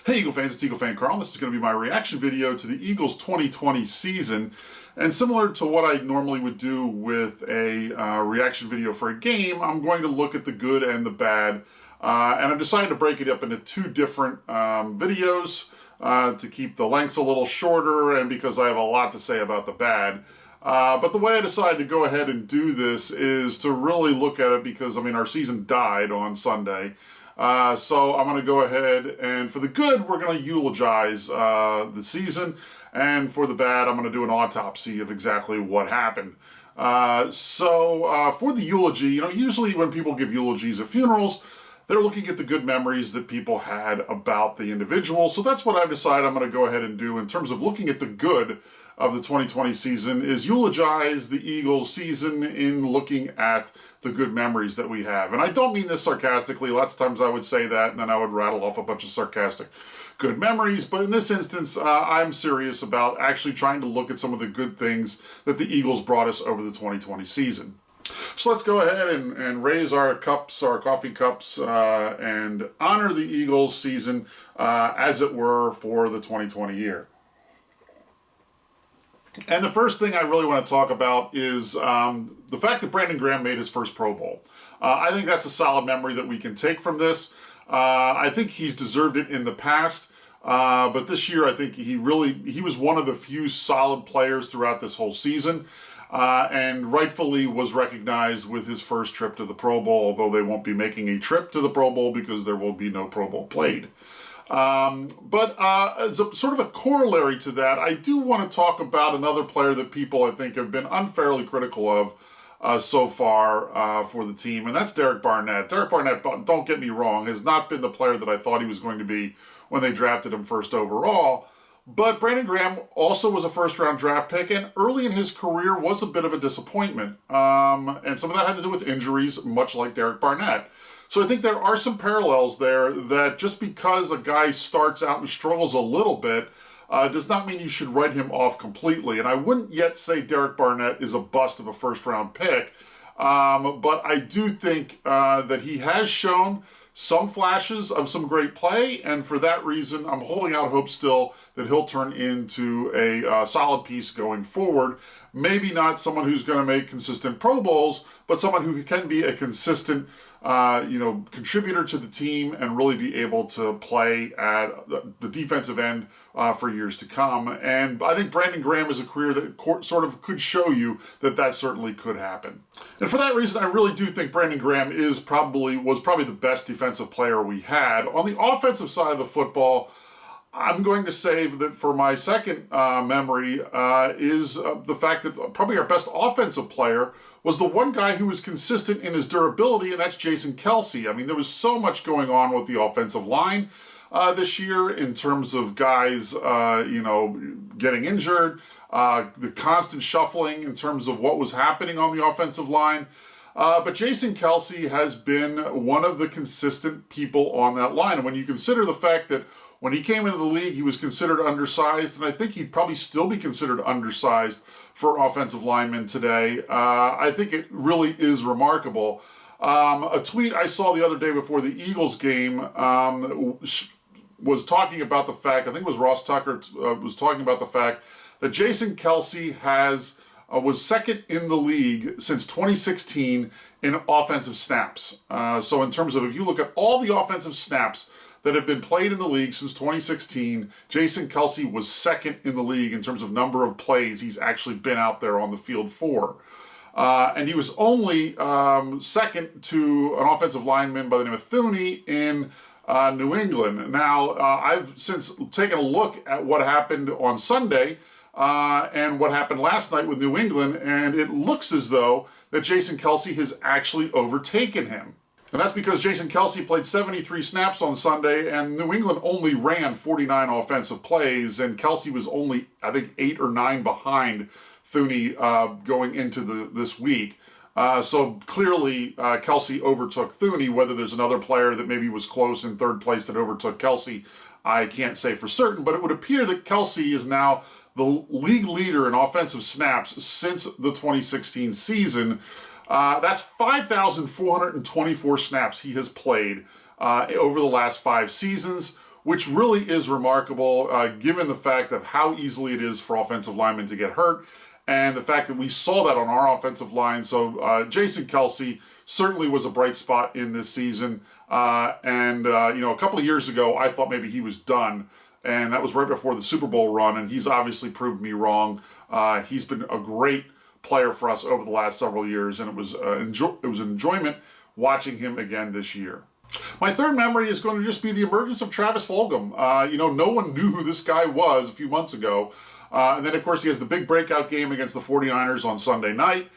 Hey Eagle fans, it's EaglefanKarl. This is going to be my reaction video to the Eagles 2020 season. And similar to what I normally would do with a reaction video for a game, I'm going to look at the good and the bad. And I've decided to break it up into two different videos to keep the lengths a little shorter and because I have a lot to say about the bad. But the way I decided to go ahead and do this is to really look at it because, our season died on Sunday. So I'm going to go ahead and for the good, we're going to eulogize the season. And for the bad, I'm going to do an autopsy of exactly what happened. So for the eulogy, usually when people give eulogies at funerals, they're looking at the good memories that people had about the individual. So that's what I've decided I'm going to go ahead and do in terms of looking at the good of the 2020 season is eulogize the Eagles season in looking at the good memories that we have. And I don't mean this sarcastically. Lots of times I would say that and then I would rattle off a bunch of sarcastic good memories. But in this instance, I'm serious about actually trying to look at some of the good things that the Eagles brought us over the 2020 season. So let's go ahead and raise our cups, our coffee cups, and honor the Eagles season, as it were, for the 2020 year. And the first thing I really want to talk about is the fact that Brandon Graham made his first Pro Bowl. I think that's a solid memory that we can take from this. I think he's deserved it in the past, but this year I think he was one of the few solid players throughout this whole season. And rightfully was recognized with his first trip to the Pro Bowl, although they won't be making a trip to the Pro Bowl because there will be no Pro Bowl played. But as a sort of a corollary to that, I do want to talk about another player that people I think have been unfairly critical of so far for the team, and that's Derek Barnett. Derek Barnett, don't get me wrong, has not been the player that I thought he was going to be when they drafted him first overall. But Brandon Graham also was a first-round draft pick, and early in his career was a bit of a disappointment. And some of that had to do with injuries, much like Derek Barnett. So I think there are some parallels there that just because a guy starts out and struggles a little bit does not mean you should write him off completely. And I wouldn't yet say Derek Barnett is a bust of a first-round pick, but I do think that he has shown some flashes of some great play, and for that reason, I'm holding out hope still that he'll turn into a solid piece going forward. Maybe not someone who's going to make consistent Pro Bowls, but someone who can be a consistent contributor to the team and really be able to play at the defensive end for years to come. And I think Brandon Graham is a career that sort of could show you that that certainly could happen. And for that reason, I really do think Brandon Graham was probably the best defensive player we had. On the offensive side of the football, I'm going to say that for my second memory is the fact that probably our best offensive player was the one guy who was consistent in his durability, and that's Jason Kelce. There was so much going on with the offensive line this year in terms of guys, getting injured, the constant shuffling in terms of what was happening on the offensive line. But Jason Kelce has been one of the consistent people on that line. And when you consider the fact that when he came into the league, he was considered undersized, and I think he'd probably still be considered undersized for offensive linemen today. I think it really is remarkable. A tweet I saw the other day before the Eagles game was talking about the fact, I think it was Ross Tucker was talking about the fact that Jason Kelce was second in the league since 2016 in offensive snaps. So in terms of, if you look at all the offensive snaps that have been played in the league since 2016, Jason Kelce was second in the league in terms of number of plays he's actually been out there on the field for. And he was only second to an offensive lineman by the name of Thuney in New England. Now, I've since taken a look at what happened on Sunday and what happened last night with New England, and it looks as though that Jason Kelce has actually overtaken him. And that's because Jason Kelce played 73 snaps on Sunday, and New England only ran 49 offensive plays, and Kelce was only, I think, 8 or 9 behind Thuney going into this week. So clearly, Kelce overtook Thuney. Whether there's another player that maybe was close in third place that overtook Kelce, I can't say for certain, but it would appear that Kelce is now the league leader in offensive snaps since the 2016 season. That's 5,424 snaps he has played over the last 5 seasons, which really is remarkable given the fact of how easily it is for offensive linemen to get hurt and the fact that we saw that on our offensive line. So Jason Kelce certainly was a bright spot in this season. A couple of years ago, I thought maybe he was done. And that was right before the Super Bowl run. And he's obviously proved me wrong. He's been a great player for us over the last several years. And it was an enjoyment watching him again this year. My third memory is going to just be the emergence of Travis Fulgham. No one knew who this guy was a few months ago. And then, of course, he has the big breakout game against the 49ers on Sunday night.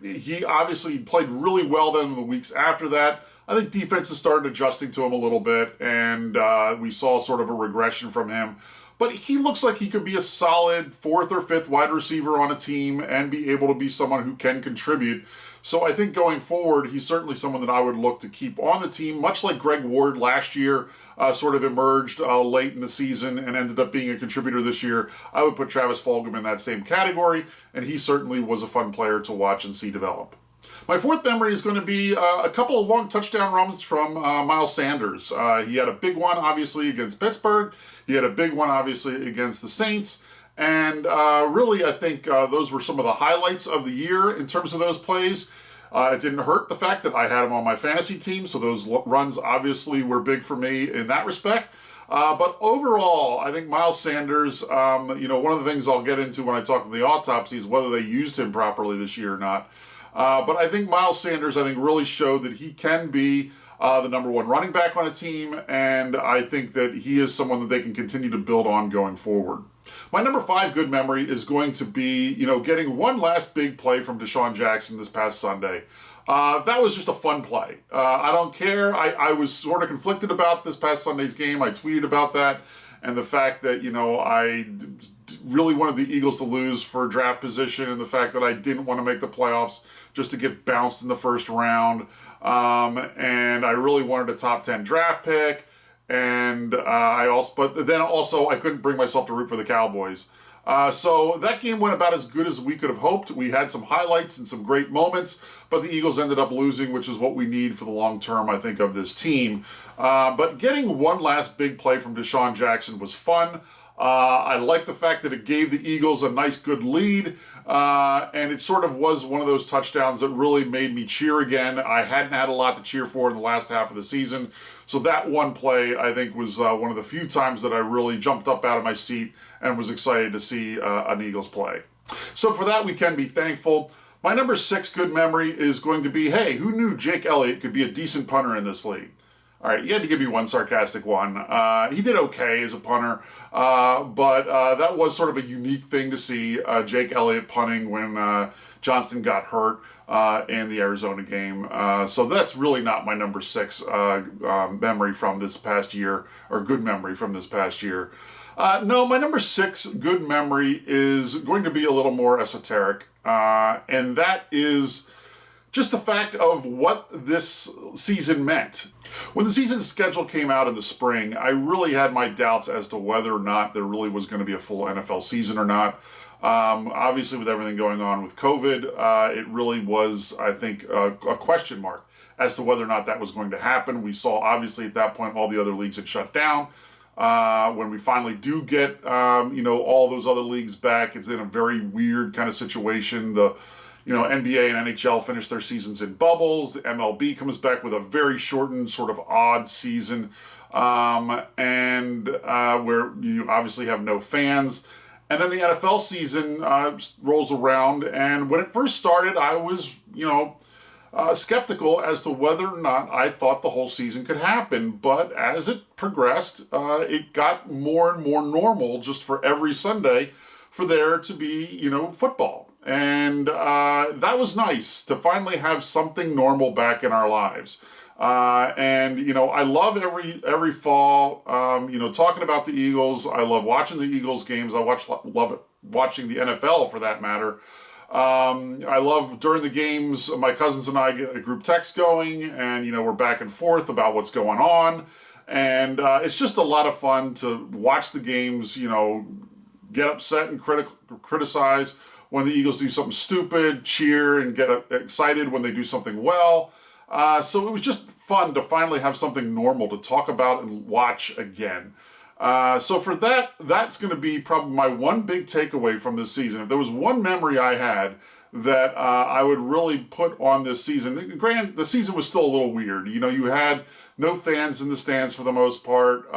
He obviously played really well then in the weeks after that. I think defenses started adjusting to him a little bit, and we saw sort of a regression from him. But he looks like he could be a solid fourth or fifth wide receiver on a team and be able to be someone who can contribute. So I think going forward, he's certainly someone that I would look to keep on the team, much like Greg Ward last year sort of emerged late in the season and ended up being a contributor this year. I would put Travis Fulgham in that same category, and he certainly was a fun player to watch and see develop. My fourth memory is going to be a couple of long touchdown runs from Miles Sanders. He had a big one, obviously, against Pittsburgh. He had a big one, obviously, against the Saints. And really, I think those were some of the highlights of the year in terms of those plays. It didn't hurt the fact that I had him on my fantasy team, so those runs obviously were big for me in that respect. But overall, I think Miles Sanders, one of the things I'll get into when I talk to the autopsy is whether they used him properly this year or not. But I think Miles Sanders, really showed that he can be the number one running back on a team, and I think that he is someone that they can continue to build on going forward. My number 5 good memory is going to be, getting one last big play from DeSean Jackson this past Sunday. That was just a fun play. I don't care. I was sort of conflicted about this past Sunday's game. I tweeted about that and the fact that, I really wanted the Eagles to lose for draft position and the fact that I didn't want to make the playoffs just to get bounced in the first round. And I really wanted a top 10 draft pick. And but then also I couldn't bring myself to root for the Cowboys. So that game went about as good as we could have hoped. We had some highlights and some great moments, but the Eagles ended up losing, which is what we need for the long term, I think, of this team. But getting one last big play from DeSean Jackson was fun. I like the fact that it gave the Eagles a nice, good lead, and it sort of was one of those touchdowns that really made me cheer again. I hadn't had a lot to cheer for in the last half of the season, so that one play, I think, was one of the few times that I really jumped up out of my seat and was excited to see an Eagles play. So for that, we can be thankful. My number 6 good memory is going to be, hey, who knew Jake Elliott could be a decent punter in this league? All right, you had to give me one sarcastic one. He did okay as a punter, but that was sort of a unique thing to see Jake Elliott punting when Johnston got hurt in the Arizona game. So that's really not my number 6 memory from this past year, or good memory from this past year. No, my number 6 good memory is going to be a little more esoteric, and that is just the fact of what this season meant. When the season schedule came out in the spring, I really had my doubts as to whether or not there really was going to be a full NFL season or not. Obviously, with everything going on with COVID, it really was, I think, a question mark as to whether or not that was going to happen. We saw, obviously, at that point, all the other leagues had shut down. When we finally do get, all those other leagues back, it's in a very weird kind of situation. The NBA and NHL finish their seasons in bubbles. The MLB comes back with a very shortened, sort of odd season, where you obviously have no fans. And then the NFL season rolls around, and when it first started, I was, skeptical as to whether or not I thought the whole season could happen. But as it progressed, it got more and more normal just for every Sunday for there to be, football. And that was nice to finally have something normal back in our lives. I love every fall, talking about the Eagles. I love watching the Eagles games. I love watching the NFL for that matter. I love during the games, my cousins and I get a group text going, and, we're back and forth about what's going on. And it's just a lot of fun to watch the games, get upset and criticize when the Eagles do something stupid, cheer and get excited when they do something well. So it was just fun to finally have something normal to talk about and watch again. So for that, that's going to be probably my one big takeaway from this season. If there was one memory I had that I would really put on this season, granted, the season was still a little weird. You had no fans in the stands for the most part.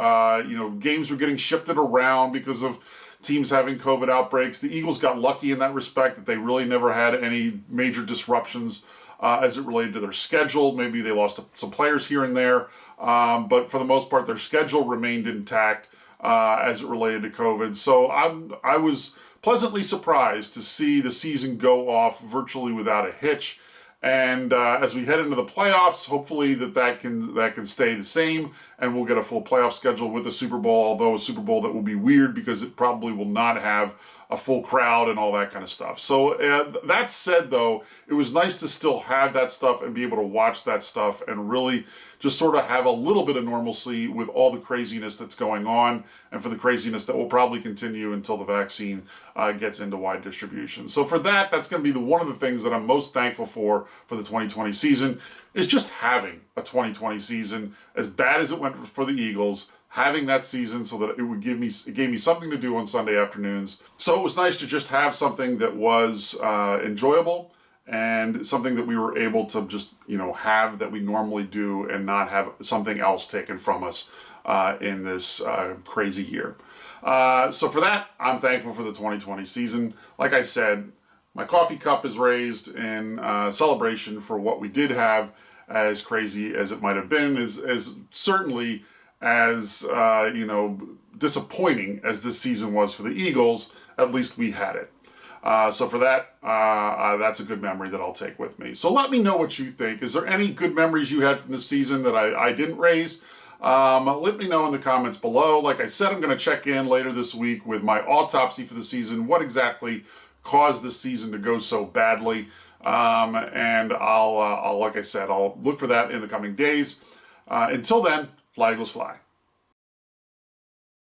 Games were getting shifted around because of teams having COVID outbreaks. The Eagles got lucky in that respect that they really never had any major disruptions as it related to their schedule. Maybe they lost some players here and there, but for the most part, their schedule remained intact as it related to COVID. So I was pleasantly surprised to see the season go off virtually without a hitch. And as we head into the playoffs, hopefully that can stay the same, and we'll get a full playoff schedule with a Super Bowl, although a Super Bowl that will be weird because it probably will not have a full crowd and all that kind of stuff. So that said, though, it was nice to still have that stuff and be able to watch that stuff and really just sort of have a little bit of normalcy with all the craziness that's going on, and for the craziness that will probably continue until the vaccine gets into wide distribution. So for that's going to be one of the things that I'm most thankful for the 2020 season, is just having a 2020 season. As bad as it went for the Eagles, having that season so that it gave me something to do on Sunday afternoons. So it was nice to just have something that was enjoyable and something that we were able to just, have that we normally do and not have something else taken from us in this crazy year. So for that, I'm thankful for the 2020 season. Like I said, my coffee cup is raised in celebration for what we did have, as crazy as it might have been, as certainly as disappointing as this season was for the Eagles. At least we had it. So for that, that's a good memory that I'll take with me. So let me know what you think. Is there any good memories you had from this season that I didn't raise? Let me know in the comments below. Like I said, I'm going to check in later this week with my autopsy for the season. What exactly caused this season to go so badly? And I'll like I said, I'll look for that in the coming days. Until then, fly Eagles fly.